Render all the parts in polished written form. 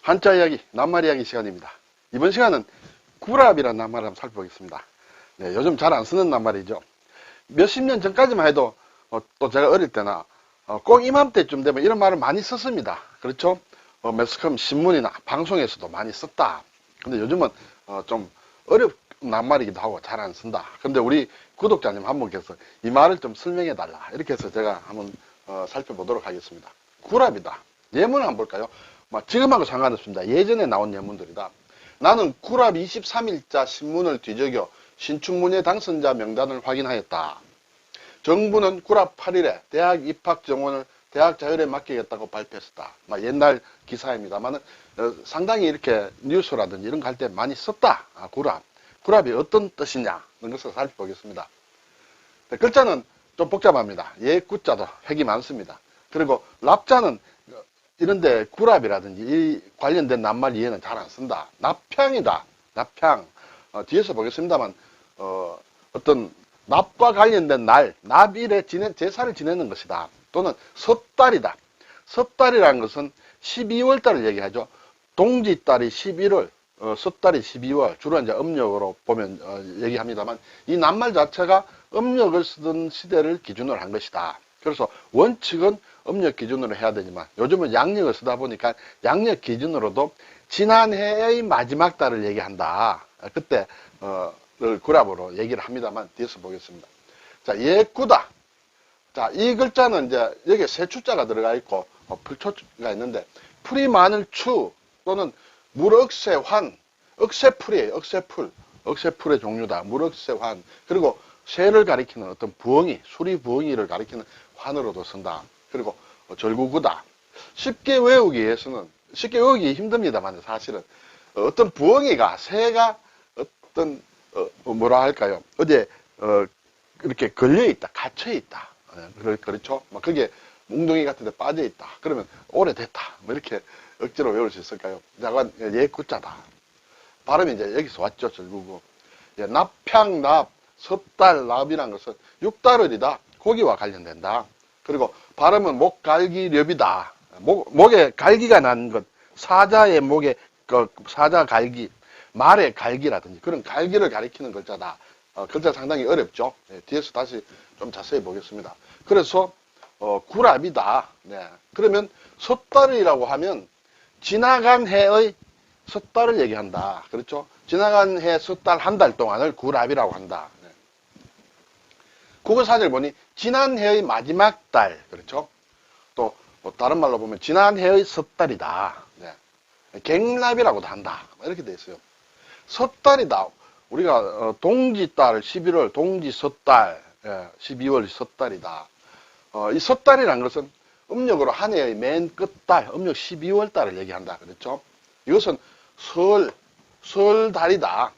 한자 이야기, 낱말 이야기 시간입니다. 이번 시간은 구랍이라는 낱말을 한번 살펴보겠습니다. 네, 요즘 잘 안 쓰는 낱말이죠. 몇십 년 전까지만 해도 또 제가 어릴 때나 꼭 이맘때쯤 되면 이런 말을 많이 썼습니다. 그렇죠? 매스컴 신문이나 방송에서도 많이 썼다. 근데 요즘은 좀 어렵 낱말이기도 하고 잘 안 쓴다. 근데 우리 구독자님 한 분께서 이 말을 좀 설명해 달라. 이렇게 해서 제가 한번 살펴보도록 하겠습니다. 구랍이다. 예문을 한번 볼까요? 지금하고 상관없습니다. 예전에 나온 예문들이다. 나는 구랍 23일자 신문을 뒤적여 신춘문예 당선자 명단을 확인하였다. 정부는 구랍 8일에 대학 입학 정원을 대학 자율에 맡기겠다고 발표했다. 옛날 기사입니다만 상당히 이렇게 뉴스라든지 이런 거 할 때 많이 썼다. 구랍. 구랍이 어떤 뜻이냐 이런 것을 살펴보겠습니다. 네, 글자는 좀 복잡합니다. 예, 구자도 핵이 많습니다. 그리고 랍자는 이런데 구랍이라든지 이 관련된 낱말 이해는 잘 안 쓴다. 납향이다. 납향. 뒤에서 보겠습니다만 어떤 납과 관련된 날, 납일에 제사를 지내는 것이다. 또는 섣달이다. 섣달이라는 것은 12월 달을 얘기하죠. 동지달이 11월, 섣달이 12월, 주로 이제 음력으로 보면 얘기합니다만 이 낱말 자체가 음력을 쓰던 시대를 기준으로 한 것이다. 그래서 원칙은 음력 기준으로 해야 되지만 요즘은 양력을 쓰다 보니까 양력 기준으로도 지난해의 마지막 달을 얘기한다. 그때 구랍으로 얘기를 합니다만 뒤에서 보겠습니다. 자, 예구다. 자, 이 글자는 이제 여기에 세추자가 들어가 있고 풀초가 있는데 풀이 많을 추 또는 물억새환, 억새풀이에요. 억새풀, 억새풀의 종류다. 물억새환. 그리고 새를 가리키는 어떤 부엉이, 수리 부엉이를 가리키는 환으로도 쓴다. 그리고 절구구다. 쉽게 외우기 위해서는 쉽게 외우기 힘듭니다만 사실은 어떤 부엉이가 새가 어떤 뭐라 할까요? 어디에 이렇게 걸려 있다, 갇혀 있다. 그렇죠? 그게 뭉둥이 같은 데 빠져 있다. 그러면 오래됐다. 이렇게 억지로 외울 수 있을까요? 약간 예 구자다. 발음이 이제 여기서 왔죠. 절구구. 예, 납향, 납, 섭달, 납이란 것은 6달을이다. 고기와 관련된다. 그리고 발음은 목갈기렵이다. 목에 갈기가 난 것, 사자의 목에 사자 갈기, 말의 갈기라든지 그런 갈기를 가리키는 글자다. 글자 상당히 어렵죠. 네, 뒤에서 다시 좀 자세히 보겠습니다. 그래서 구랍이다. 네. 그러면 섣달이라고 하면 지나간 해의 섣달을 얘기한다. 그렇죠? 지나간 해 섣달 한 달 동안을 구랍이라고 한다. 네. 국어사전을 보니 지난 해의 마지막 달, 그렇죠? 또 다른 말로 보면 지난 해의 섣달이다. 네. 갱납이라고도 한다. 이렇게 돼 있어요. 섣달이다. 우리가 동지달 11월 동지 섣달, 12월 섣달이다. 이 섣달이라는 것은 음력으로 한 해의 맨 끝달, 음력 12월 달을 얘기한다. 그렇죠? 이것은 설달이다.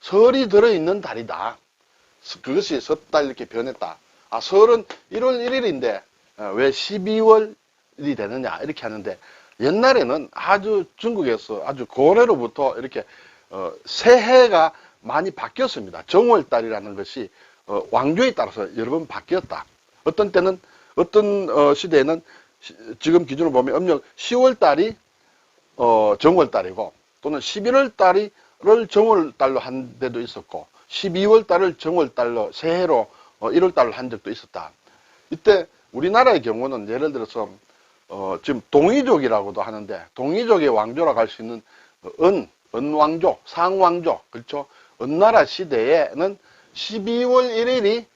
설이 들어있는 달이다. 그것이 섣달 이렇게 변했다. 설은 1월 1일인데 왜 12월이 되느냐 이렇게 하는데 옛날에는 아주 중국에서 아주 고래로부터 이렇게 새해가 많이 바뀌었습니다. 정월달이라는 것이 왕조에 따라서 여러 번 바뀌었다. 어떤 때는 어떤 시대에는 지금 기준으로 보면 음력 10월달이 정월달이고 또는 11월달을 정월달로 한 데도 있었고 12월달을 정월달로 새해로 1월달로 한 적도 있었다. 이때 우리나라의 경우는 예를 들어서 지금 동이족이라고도 하는데 동이족의 왕조라고 할 수 있는 은왕조, 상왕조, 그렇죠? 은나라 시대에는 12월 1일이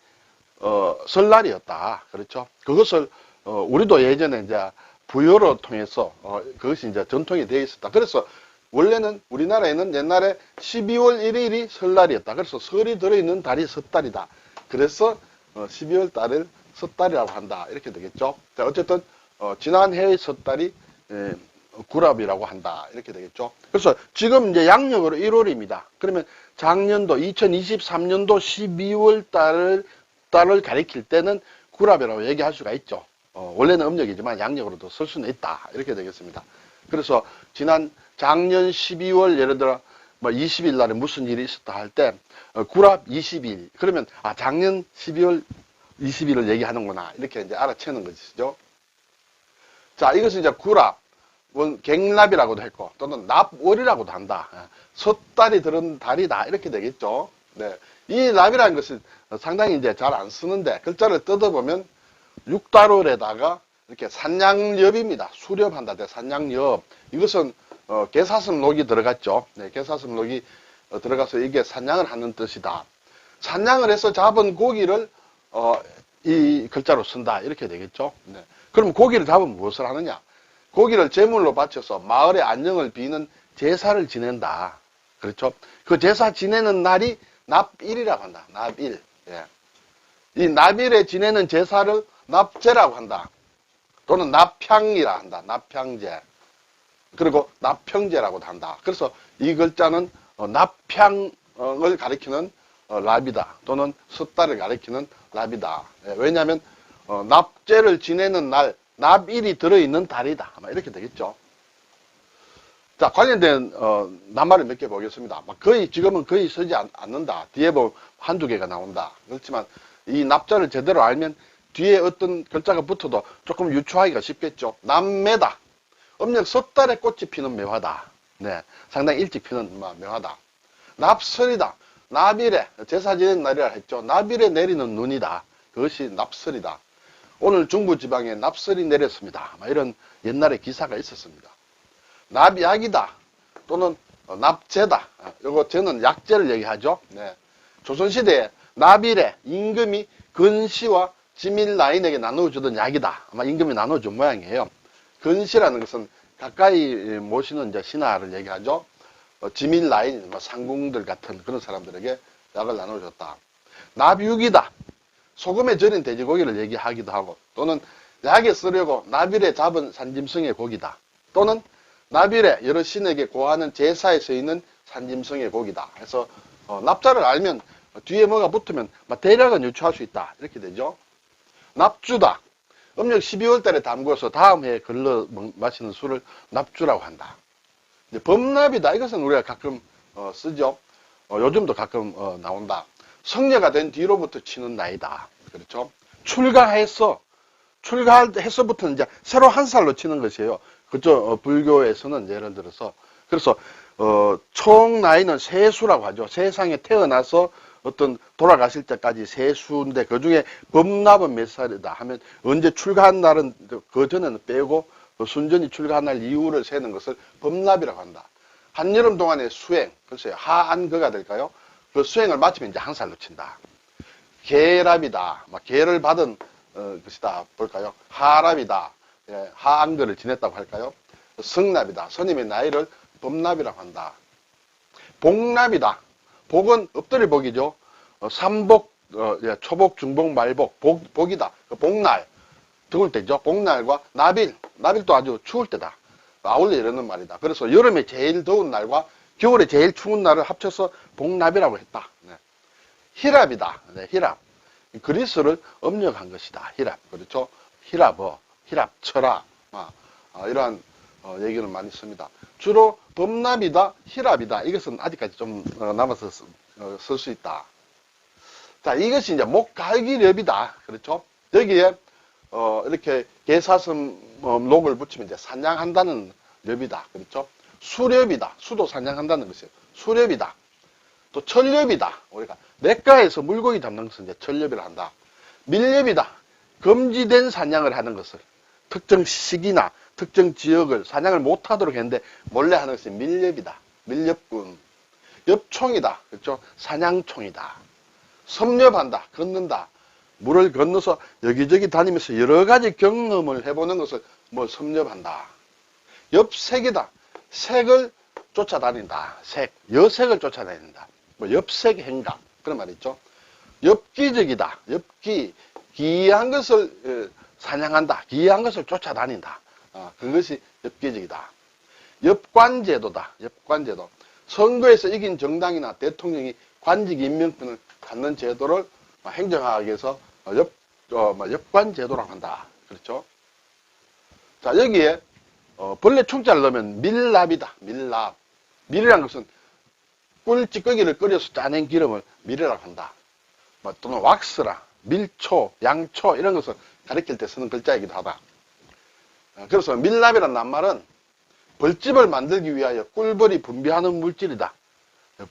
설날이었다. 그렇죠? 그것을 우리도 예전에 이제 부여로 통해서 그것이 이제 전통이 되어 있었다. 그래서 원래는 우리나라에는 옛날에 12월 1일이 설날이었다. 그래서 설이 들어있는 달이 섣달이다. 그래서 12월 달을 섣달이라고 한다. 이렇게 되겠죠. 자, 어쨌든 지난 해의 섣달이 구랍이라고 한다. 이렇게 되겠죠. 그래서 지금 이제 양력으로 1월입니다. 그러면 작년도 2023년도 12월 달을 가리킬 때는 구랍이라고 얘기할 수가 있죠. 원래는 음력이지만 양력으로도 쓸 수는 있다. 이렇게 되겠습니다. 그래서 작년 12월 예를 들어 20일 날에 무슨 일이 있었다 할 때 구랍 20일 그러면 작년 12월 20일을 얘기하는구나 이렇게 이제 알아채는 것이죠. 자, 이것은 이제 구랍 갱납이라고도 했고 또는 납월이라고도 한다. 섣달이 들은 달이다 이렇게 되겠죠. 네. 이 납이라는 것은 상당히 이제 잘 안 쓰는데 글자를 뜯어보면 육달월에다가 이렇게 산양엽입니다. 수렵한다. 산양엽. 이것은 개사슴록이 들어갔죠. 네, 개사슴록이 들어가서 이게 산양을 하는 뜻이다. 산양을 해서 잡은 고기를 이 글자로 쓴다. 이렇게 되겠죠. 네. 그럼 고기를 잡으면 무엇을 하느냐? 고기를 제물로 바쳐서 마을의 안녕을 비는 제사를 지낸다. 그렇죠? 그 제사 지내는 날이 납일이라고 한다. 납일. 예. 이 납일에 지내는 제사를 납제라고 한다. 또는 납향이라 한다. 납향제. 그리고 납평제라고도 한다. 그래서 이 글자는 납향을 가리키는 납이다. 또는 섣달을 가리키는 납이다. 예. 왜냐하면 납제를 지내는 날, 납일이 들어있는 달이다. 아마 이렇게 되겠죠. 자, 관련된 낱말을 몇 개 보겠습니다. 지금은 거의 쓰지 않는다. 뒤에 보면 한두 개가 나온다. 그렇지만 이 납자를 제대로 알면 뒤에 어떤 글자가 붙어도 조금 유추하기가 쉽겠죠. 남매다. 음력 섣달에 꽃이 피는 매화다. 네, 상당히 일찍 피는 매화다. 납설이다. 납일에 제사 지내는 날이라 했죠. 납일에 내리는 눈이다. 그것이 납설이다. 오늘 중부지방에 납설이 내렸습니다. 이런 옛날에 기사가 있었습니다. 납약이다. 또는 납제다. 요거 제는 약제를 얘기하죠. 네. 조선시대에 납일에 임금이 근시와 지밀라인에게 나누어주던 약이다. 아마 임금이 나눠준 모양이에요. 근시라는 것은 가까이 모시는 이제 신하를 얘기하죠. 지밀라인, 상궁들 같은 그런 사람들에게 약을 나눠줬다. 납육이다. 소금에 절인 돼지고기를 얘기하기도 하고, 또는 약에 쓰려고 납일에 잡은 산짐승의 고기다. 또는 납일에 여러 신에게 고하는 제사에 쓰이는 산짐승의 고기다. 그래서 납자를 알면 뒤에 뭐가 붙으면 대략은 유추할 수 있다. 이렇게 되죠. 납주다. 음력 12월 달에 담궈서 다음 해에 걸러 마시는 술을 납주라고 한다. 이제 범납이다. 이것은 우리가 가끔 쓰죠. 요즘도 가끔 나온다. 성녀가 된 뒤로부터 치는 나이다. 그렇죠. 출가해서부터는 이제 새로 한 살로 치는 것이에요. 그쪽 불교에서는 예를 들어서 그래서 총 나이는 세수라고 하죠. 세상에 태어나서 어떤 돌아가실 때까지 세수인데 그중에 범납은 몇 살이다 하면 언제 출가한 날은 그 전에는 빼고 순전히 출가한 날 이후를 세는 것을 범납이라고 한다. 한여름 동안의 수행, 글쎄요, 하안거가 될까요? 그 수행을 마치면 이제 한 살로 친다. 계랍이다. 계를 받은 것이다. 볼까요? 하랍이다. 예, 하안거를 지냈다고 할까요? 성납이다. 스님의 나이를 범납이라고 한다. 복납이다. 복은 엎드려 복이죠. 삼복, 초복, 중복, 말복, 복이다. 복날, 더울 때죠. 복날과 나빌도 아주 추울 때다. 아울러 이러는 말이다. 그래서 여름에 제일 더운 날과 겨울에 제일 추운 날을 합쳐서 복납이라고 했다. 네. 히랍이다. 네, 히랍. 그리스를 업력한 것이다. 히랍. 그렇죠. 히랍처라. 이러한 얘기를 많이 씁니다. 주로 범납이다, 히랍이다. 이것은 아직까지 좀 남아서 쓸 수 있다. 자, 이것이 이제 목갈기렵이다. 그렇죠. 여기에 이렇게 개사슴 녹을 붙이면 이제 산양한다는 렵이다. 그렇죠. 수렵이다. 수도 산양한다는 것이에요. 수렵이다. 또 철렵이다. 우리가 냇가에서 물고기 잡는 것은 이제 철렵이라 한다. 밀렵이다. 금지된 사냥을 하는 것을 특정 시기나 특정 지역을 사냥을 못하도록 했는데 몰래 하는 것이 밀렵이다. 밀렵군. 엽총이다. 그렇죠? 사냥총이다. 섭렵한다. 걷는다. 물을 건너서 여기저기 다니면서 여러 가지 경험을 해보는 것을 섭렵한다. 엽색이다. 색을 쫓아다닌다. 여색을 쫓아다닌다. 엽색 행각. 그런 말이 있죠. 엽기적이다. 기이한 것을 사냥한다. 기이한 것을 쫓아다닌다. 그것이 엽기적이다. 엽관제도다. 엽관제도. 선거에서 이긴 정당이나 대통령이 관직 임명권을 갖는 제도를 행정하기 위해서 엽관제도라고 한다. 그렇죠? 자, 여기에 벌레 충자를 넣으면 밀랍이다. 밀랍. 밀이란 것은 꿀찌꺼기를 끓여서 짜낸 기름을 밀이라고 한다. 또는 왁스라, 밀초, 양초 이런 것을 가리킬 때 쓰는 글자이기도 하다. 그래서 밀랍이라는 낱말은 벌집을 만들기 위하여 꿀벌이 분비하는 물질이다.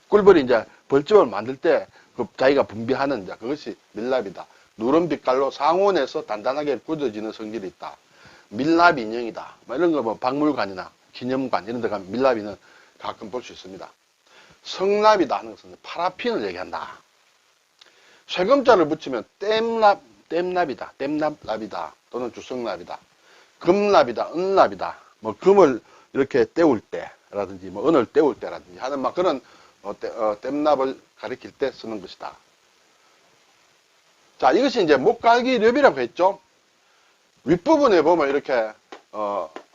꿀벌이 이제 벌집을 만들 때 그 자기가 분비하는 이제 그것이 밀랍이다. 누런 빛깔로 상온에서 단단하게 굳어지는 성질이 있다. 밀랍 인형이다. 뭐 이런 거 뭐 박물관이나 기념관 이런 데 가면 밀랍이는 가끔 볼 수 있습니다. 성납이다 하는 것은 파라핀을 얘기한다. 쇠금자를 붙이면 땜납이다. 땜납랍이다. 또는 주성납이다. 금납이다. 은납이다. 뭐 금을 이렇게 때울 때라든지 뭐 은을 때울 때라든지 하는 막 그런 땜납을 가리킬 때 쓰는 것이다. 자, 이것이 이제 목갈기렵이라고 했죠. 윗부분에 보면 이렇게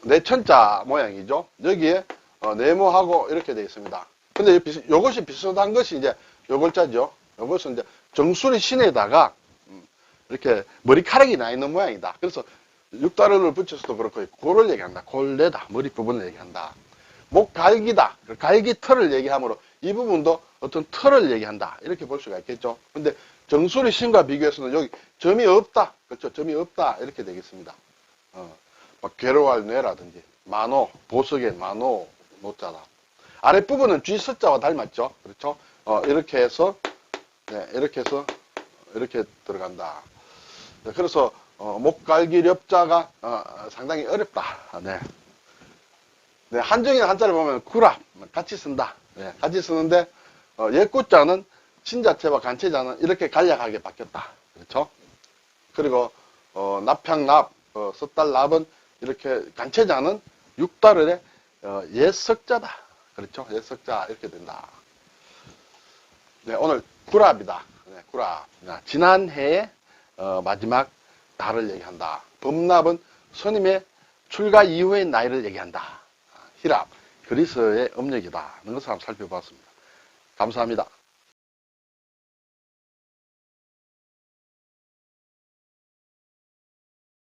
내천자 모양이죠. 여기에 네모하고 이렇게 되어 있습니다. 근데 이것이 비슷한 것이 이제 요 글자죠. 이것은 이제 정수리 신에다가 이렇게 머리카락이 나 있는 모양이다. 그래서 육다리를 붙여서도 그렇고 그걸 얘기한다. 골레다. 머리 부분을 얘기한다. 목갈기다. 갈기털을 얘기하므로 이 부분도 어떤 털을 얘기한다. 이렇게 볼 수가 있겠죠. 근데 정수리 신과 비교해서는 여기 점이 없다. 그렇죠. 점이 없다. 이렇게 되겠습니다. 막 괴로워할 뇌라든지 만호, 보석의 만호, 노자다. 아랫부분은 쥐석자와 닮았죠. 그렇죠. 이렇게 해서 네, 이렇게 해서 이렇게 들어간다. 네, 그래서 목갈기렵자가 상당히 어렵다. 네. 네, 한정인 한자를 보면 구랍 같이 쓴다. 네, 같이 쓰는데 옛구자는 친자체와 간체자는 이렇게 간략하게 바뀌었다. 그렇죠? 그리고 납향납, 섣달납은 이렇게 간체자는 육달의 옛석자다. 그렇죠? 옛석자 이렇게 된다. 네, 오늘 구랍이다. 네, 구랍. 지난해의 마지막 달을 얘기한다. 범납은 스님의 출가 이후의 나이를 얘기한다. 히랍, 그리스의 음력이다. 이런 것을 한번 살펴봤습니다. 감사합니다.